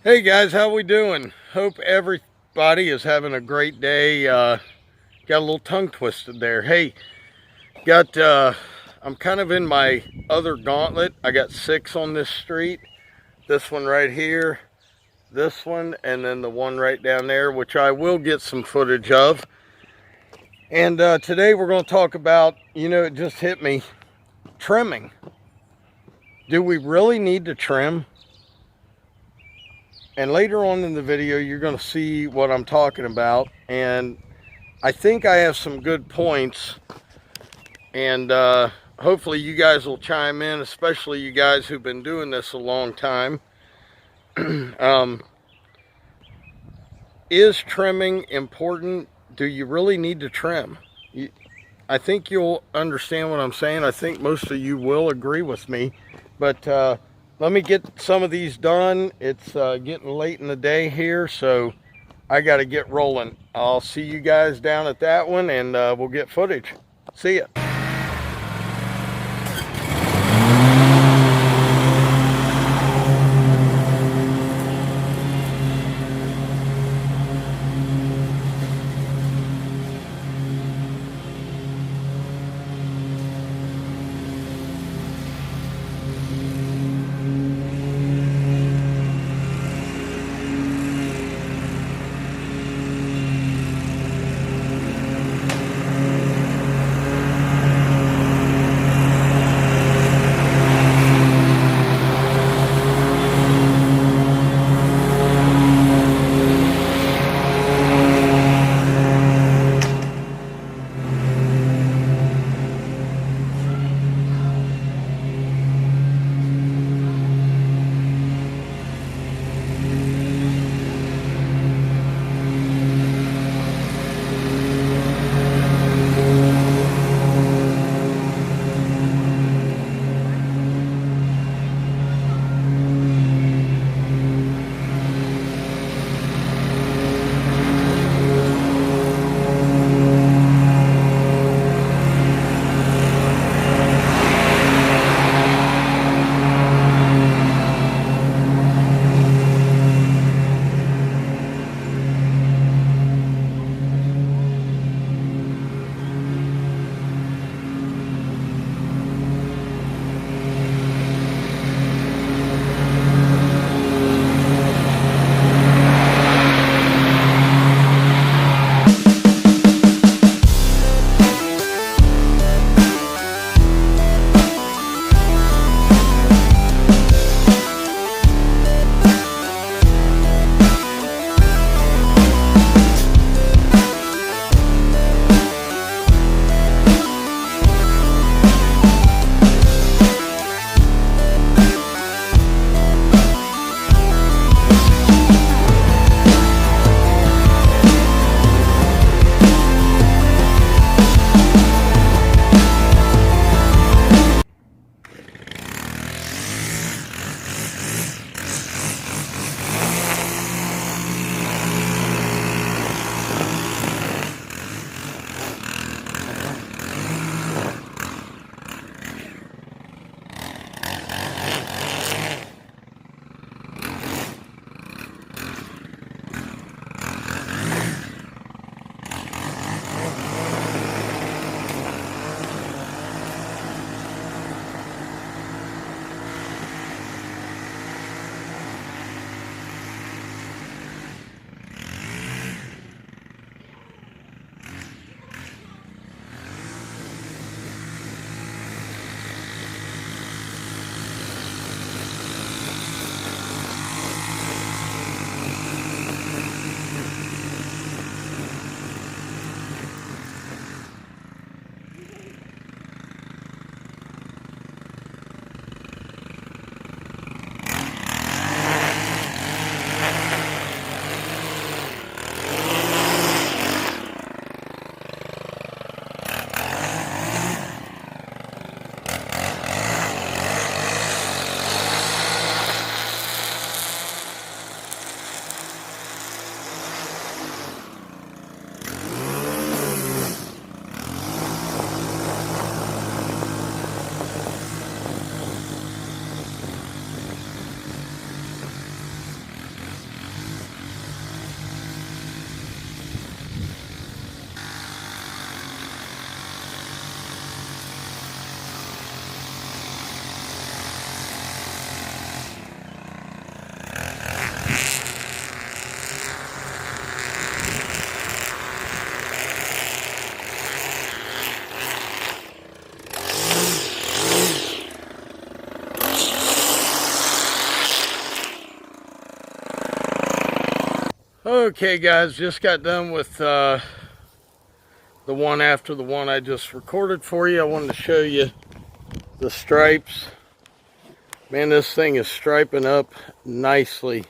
Hey guys, how we doing? Hope everybody is having a great day. Got a little tongue twisted there. Hey, I'm kind of in my other gauntlet. I got 6 on this street. This one right here, this one, and then the one right down there, which I will get some footage of. And today we're going to talk about, it just hit me, trimming. Do we really need to trim? And later on in the video, you're going to see what I'm talking about. And I think I have some good points. And hopefully you guys will chime in, especially you guys who've been doing this a long time. Is trimming important? Do you really need to trim? I think you'll understand what I'm saying. I think most of you will agree with me. But let me get some of these done. It's getting late in the day here, so I got to get rolling. I'll see you guys down at that one, and we'll get footage. See ya. Okay guys, just got done with the one after the one I just recorded for you. I wanted to show you the stripes. Man, this thing is striping up nicely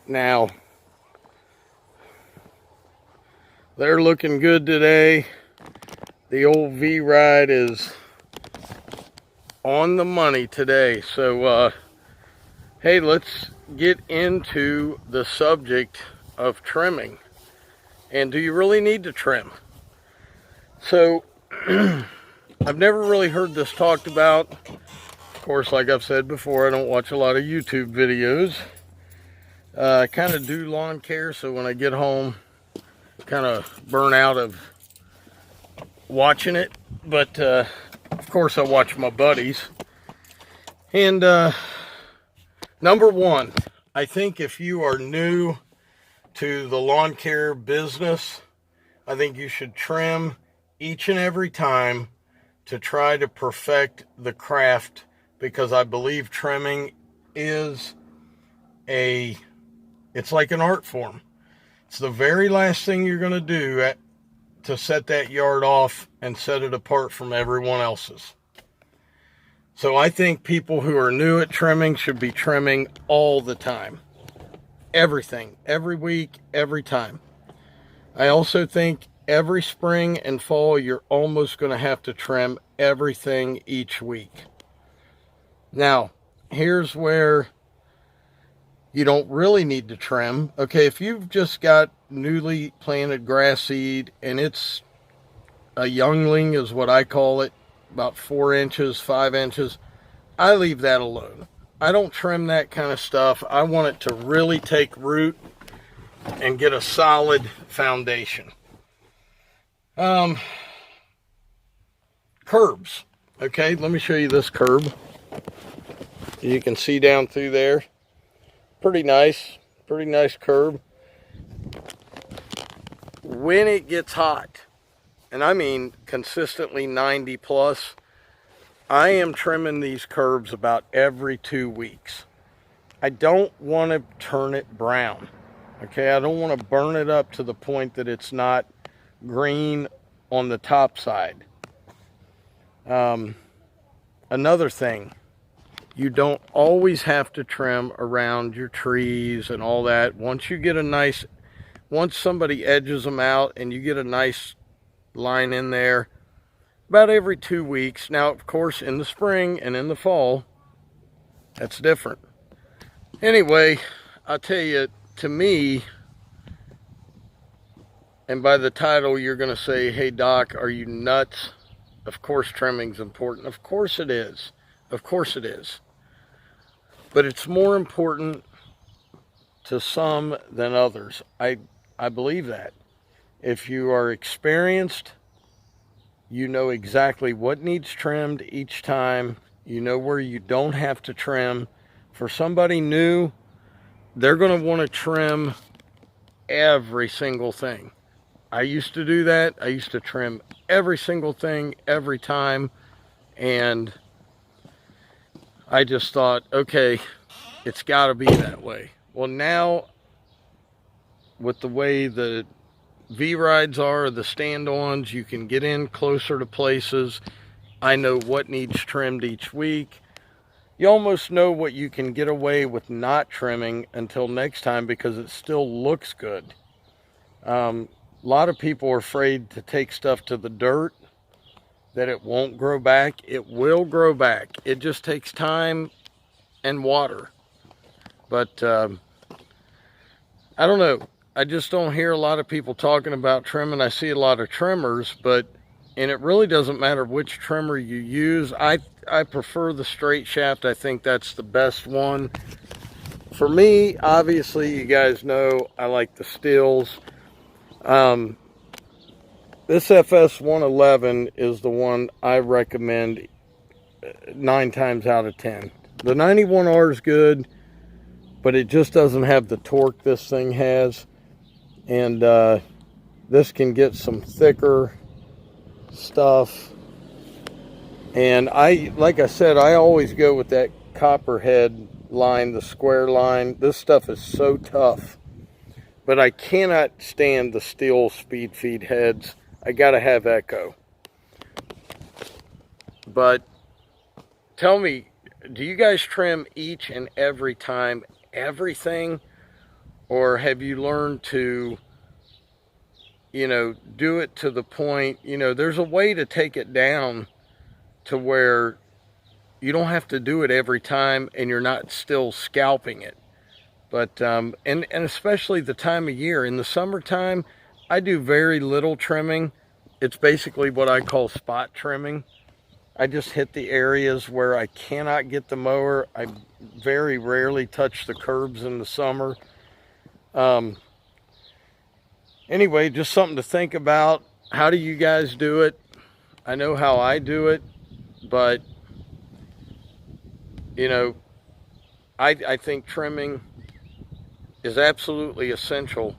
now. They're looking good today. The old V-Ride is on the money today. So hey, let's get into the subject of trimming. And do you really need to trim? So I've never really heard this talked about. Of course, like I've said before, I don't watch a lot of YouTube videos. I kind of do lawn care, so when I get home, kind of burn out of watching it. But of course, I watch my buddies. And number one, I think if you are new to the lawn care business, I think you should trim each and every time to try to perfect the craft, because I believe trimming is it's like an art form. It's the very last thing you're going to do to set that yard off and set it apart from everyone else's. So I think people who are new at trimming should be trimming all the time. Everything, every week, every time. I also think every spring and fall, you're almost going to have to trim everything each week. Now, here's where you don't really need to trim. Okay, if you've just got newly planted grass seed and it's a youngling is what I call it, about 4 inches, 5 inches, I leave that alone. I don't trim that kind of stuff. I want it to really take root and get a solid foundation. Curbs. Okay, let me show you this curb. You can see down through there. Pretty nice curb. When it gets hot, and I mean consistently 90 plus, I am trimming these curbs about every 2 weeks. I don't want to turn it brown. Okay, I don't want to burn it up to the point that it's not green on the top side. Another thing, you don't always have to trim around your trees and all that. Once somebody edges them out and you get a nice line in there, about every 2 weeks. Now, of course, in the spring and in the fall, that's different. Anyway, I'll tell you, to me, and by the title, you're going to say, hey, Doc, are you nuts? Of course trimming's important. Of course it is. Of course it is. But it's more important to some than others. I believe that. If you are experienced, you know exactly what needs trimmed each time. You know where you don't have to trim. For somebody new, they're going to want to trim every single thing. I used to do that. I used to trim every single thing every time. And I just thought, okay, it's got to be that way. Well, now, with the way the V-Rides are, the stand-ons, you can get in closer to places. I know what needs trimmed each week. You almost know what you can get away with not trimming until next time, because it still looks good. A lot of people are afraid to take stuff to the dirt, that it won't grow back. It will grow back. It just takes time and water. But I don't know. I just don't hear a lot of people talking about trimming. I see a lot of trimmers, and it really doesn't matter which trimmer you use. I prefer the straight shaft. I think that's the best one. For me, obviously, you guys know I like the Stills. This FS 111 is the one I recommend 9 times out of 10. The 91R is good, but it just doesn't have the torque this thing has. And this can get some thicker stuff. And like I said, I always go with that copperhead line, the square line. This stuff is so tough but I cannot stand the steel speed feed heads. I gotta have echo. But tell me, do you guys trim each and every time everything, or have you learned to, you know, do it to the point, you know, there's a way to take it down to where you don't have to do it every time and you're not still scalping it. But and especially the time of year in the summertime, I do very little trimming. It's basically what I call spot trimming. I just hit the areas where I cannot get the mower. I very rarely touch the curbs in the summer. Anyway, just something to think about. How do you guys do it? I know how I do it, but you know, I think trimming is absolutely essential,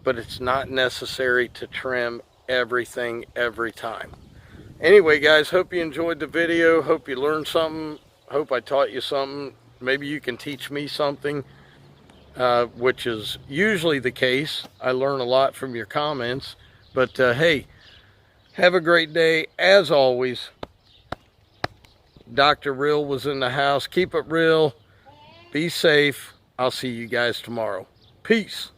but it's not necessary to trim everything every time. Anyway, guys, hope you enjoyed the video. Hope you learned something. Hope I taught you something. Maybe you can teach me something, which is usually the case. I learn a lot from your comments. But hey, have a great day. As always, Dr. Real was in the house. Keep it real. Be safe. I'll see you guys tomorrow. Peace.